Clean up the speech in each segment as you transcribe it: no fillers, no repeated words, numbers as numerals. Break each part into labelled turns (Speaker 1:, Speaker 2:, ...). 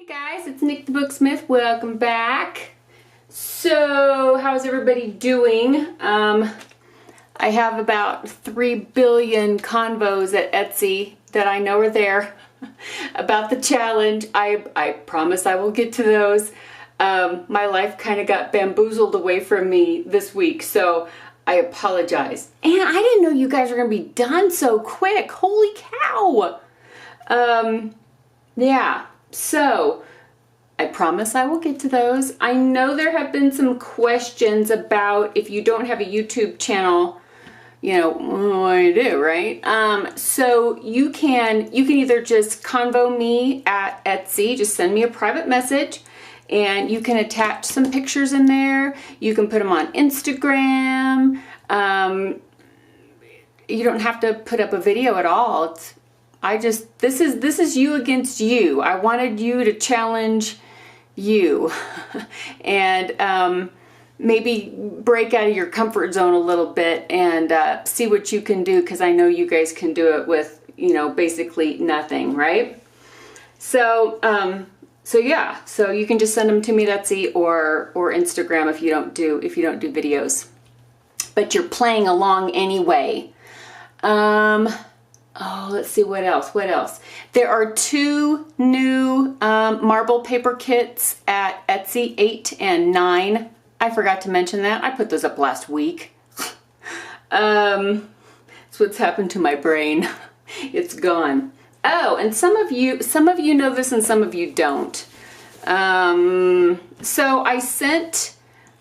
Speaker 1: Hey guys, it's Nick the Booksmith. Welcome back. So, how's everybody doing? I have about 3 billion convos at Etsy that I know are there about the challenge. I promise I will get to those. My life kind of got bamboozled away from me this week, so I apologize. And I didn't know you guys were going to be done so quick. Holy cow! Yeah. So, I promise I will get to those. I know there have been some questions about if you don't have a YouTube channel, you know, what do you do, right? So you can either just convo me at Etsy, just send me a private message, and you can attach some pictures in there. You can put them on Instagram. You don't have to put up a video at all. This is you against you. I wanted you to challenge you and maybe break out of your comfort zone a little bit and see what you can do, because I know you guys can do it with, you know, basically nothing, right? So yeah, so you can just send them to me at Etsy or Instagram if you don't do videos, but you're playing along anyway. Oh, let's see, what else? There are 2 new marble paper kits at Etsy, 8 and 9. I forgot to mention that. I put those up last week. That's what's happened to my brain. It's gone. Oh, and some of you know this and some of you don't. So I sent,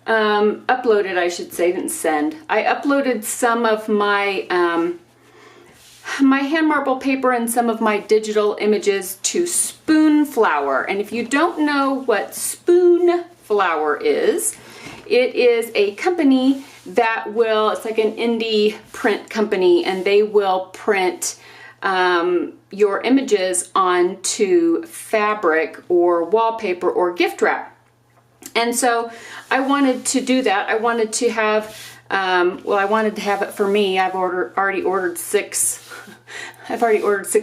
Speaker 1: uploaded, I should say, didn't send. I uploaded some of my my hand marble paper and some of my digital images to Spoonflower. And if you don't know what Spoonflower is, it is a company that it's like an indie print company, and they will print your images onto fabric or wallpaper or gift wrap. And so I wanted to do that. I wanted to have, I wanted to have it for me. I've already ordered 6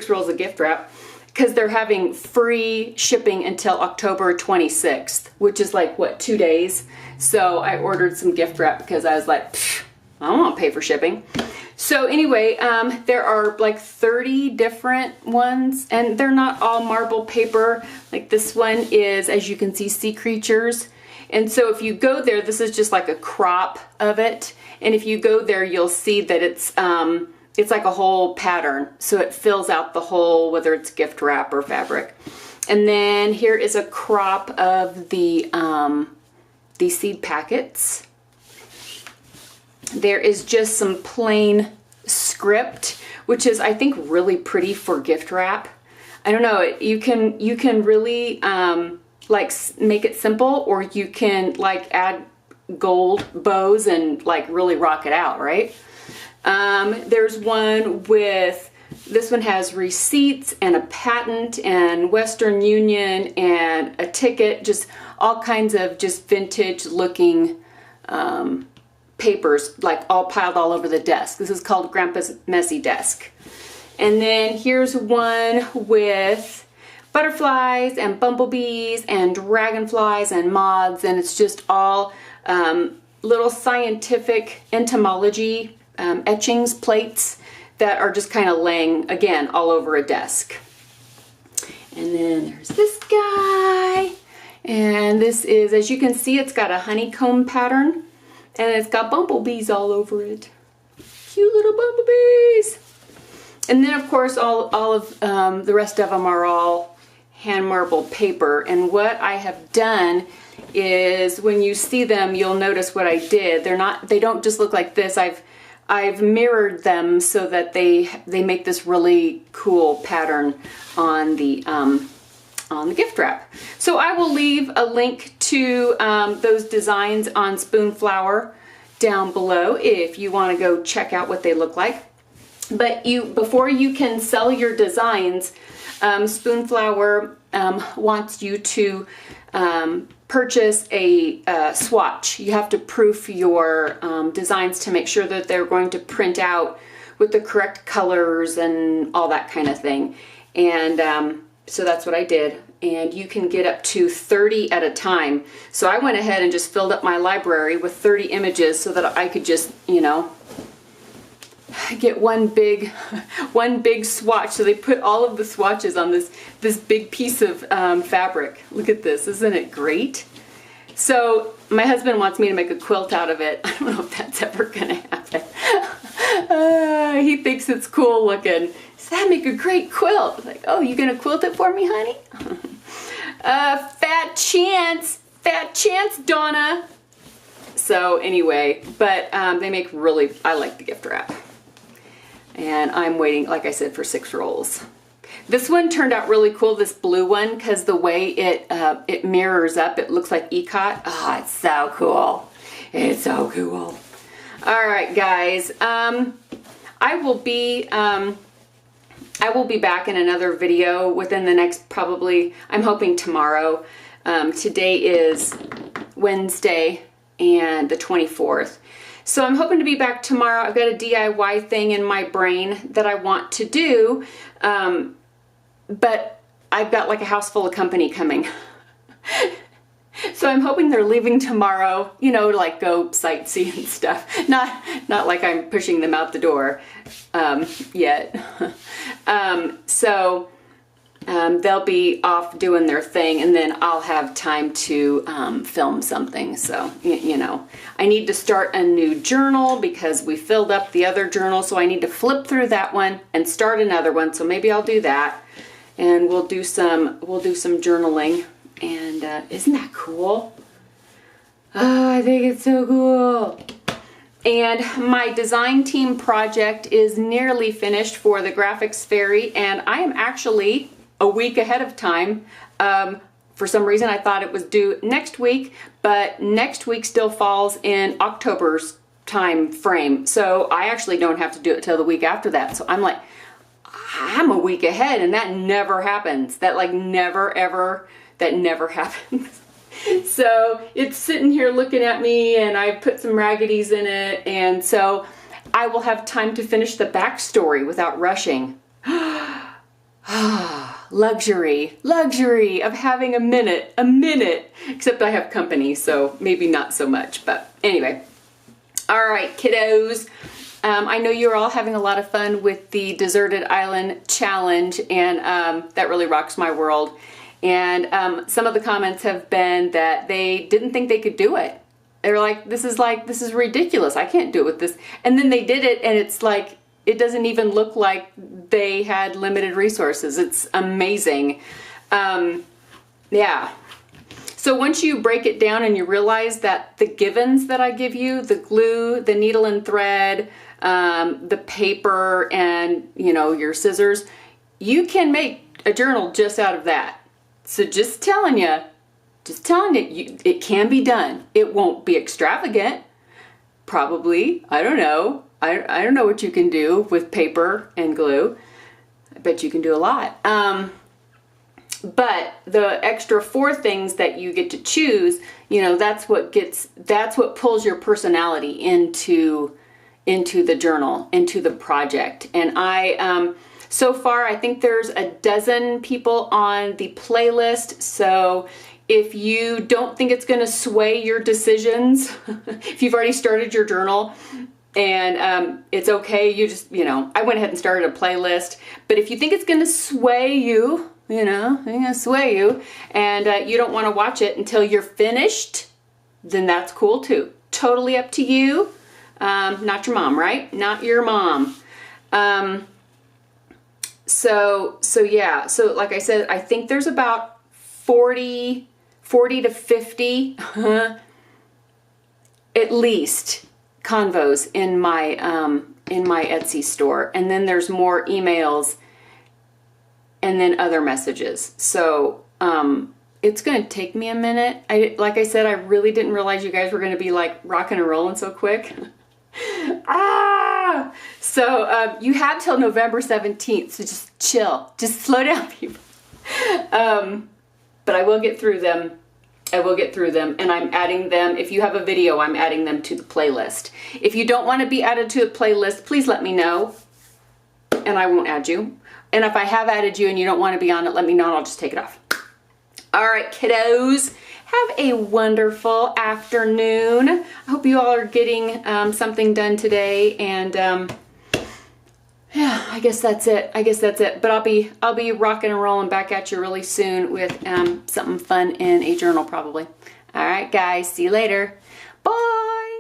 Speaker 1: rolls of gift wrap, because they're having free shipping until October 26th, which is like, what, 2 days? So I ordered some gift wrap because I was like, I don't want to pay for shipping. So anyway, there are like 30 different ones, and they're not all marble paper. Like this one is, as you can see, sea creatures. And so if you go there, this is just like a crop of it. And if you go there, you'll see that it's like a whole pattern. So it fills out the whole, whether it's gift wrap or fabric. And then here is a crop of the seed packets. There is just some plain script, which is, I think, really pretty for gift wrap. I don't know, you can really like make it simple, or you can like add gold bows and like really rock it out, right? There's one with, this one has receipts and a patent and Western Union and a ticket, just all kinds of just vintage looking papers, like all piled all over the desk. This is called Grandpa's Messy Desk. And then here's one with butterflies and bumblebees and dragonflies and moths, and it's just all little scientific entomology etchings, plates that are just kind of laying, again, all over a desk. And then there's this guy, and this is, as you can see, it's got a honeycomb pattern, and it's got bumblebees all over it. Cute little bumblebees. And then, of course, all of the rest of them are all hand marble paper. And what I have done is, when you see them, you'll notice what I did. They don't just look like this. I've mirrored them so that they make this really cool pattern on the gift wrap. So I will leave a link to those designs on Spoonflower down below if you want to go check out what they look like. But before you can sell your designs, Spoonflower wants you to purchase a swatch. You have to proof your designs to make sure that they're going to print out with the correct colors and all that kind of thing. And so that's what I did. and you can get up to 30 at a time. So I went ahead and just filled up my library with 30 images so that I could just, you know, get one big swatch. So they put all of the swatches on this big piece of fabric. Look at this, isn't it great? So my husband wants me to make a quilt out of it. I don't know if that's ever gonna happen. He thinks it's cool looking. So that'd make a great quilt. I'm like, oh, you gonna quilt it for me, honey? Fat chance, Donna. So anyway, but they make really, I like the gift wrap. And I'm waiting, like I said, for 6 rolls. This one turned out really cool, this blue one, because the way it mirrors up, it looks like Ecot. Oh, it's so cool. It's so cool. All right, guys. I will be back in another video within the next, probably, I'm hoping tomorrow. Today is Wednesday and the 24th. So I'm hoping to be back tomorrow. I've got a DIY thing in my brain that I want to do, but I've got like a house full of company coming. So I'm hoping they're leaving tomorrow, you know, to like go sightsee and stuff. Not like I'm pushing them out the door yet. They'll be off doing their thing, and then I'll have time to film something. So, you know, I need to start a new journal because we filled up the other journal. So I need to flip through that one and start another one. So maybe I'll do that, and we'll do some journaling. And isn't that cool? Oh, I think it's so cool. And my design team project is nearly finished for the Graphics Fairy, and I am actually a week ahead of time. For some reason I thought it was due next week, but next week still falls in October's time frame. So I actually don't have to do it till the week after that. So I'm like, I'm a week ahead, and that never happens. That like never ever, that never happens. So it's sitting here looking at me, and I put some raggeties in it, and so I will have time to finish the backstory without rushing. Luxury of having a minute, except I have company, so maybe not so much, but anyway. All right, kiddos. I know you're all having a lot of fun with the Deserted Island Challenge, and that really rocks my world. And some of the comments have been that they didn't think they could do it. They were like, this is ridiculous. I can't do it with this. And then they did it, and it's like, it doesn't even look like they had limited resources. It's amazing. Yeah. So once you break it down and you realize that the givens that I give you, the glue, the needle and thread, the paper, and, you know, your scissors, you can make a journal just out of that. So just telling you, it can be done. It won't be extravagant, probably. I don't know. I don't know what you can do with paper and glue. I bet you can do a lot. But the extra 4 things that you get to choose, you know, that's what pulls your personality into the journal, into the project. And so far, I think there's a dozen people on the playlist. So if you don't think it's going to sway your decisions, if you've already started your journal, and it's okay, you just, you know, I went ahead and started a playlist. But if you think it's going to sway you, you know, it's going to sway you, and you don't want to watch it until you're finished, then that's cool too. Totally up to you. Not your mom, right? Not your mom. So yeah, so like I said, I think there's about 40 to 50 at least convos in my Etsy store, and then there's more emails and then other messages. So it's gonna take me a minute. Like I said, I really didn't realize you guys were gonna be like rocking and rolling so quick. So you have till November 17th, so just chill, just slow down, people. But I will get through them. And I'm adding them. If you have a video, I'm adding them to the playlist. If you don't want to be added to the playlist, please let me know, and I won't add you. And if I have added you and you don't want to be on it, let me know, and I'll just take it off. All right, kiddos, have a wonderful afternoon. I hope you all are getting something done today, and yeah, I guess that's it. But I'll be rocking and rolling back at you really soon with something fun in a journal probably. All right, guys, see you later. Bye.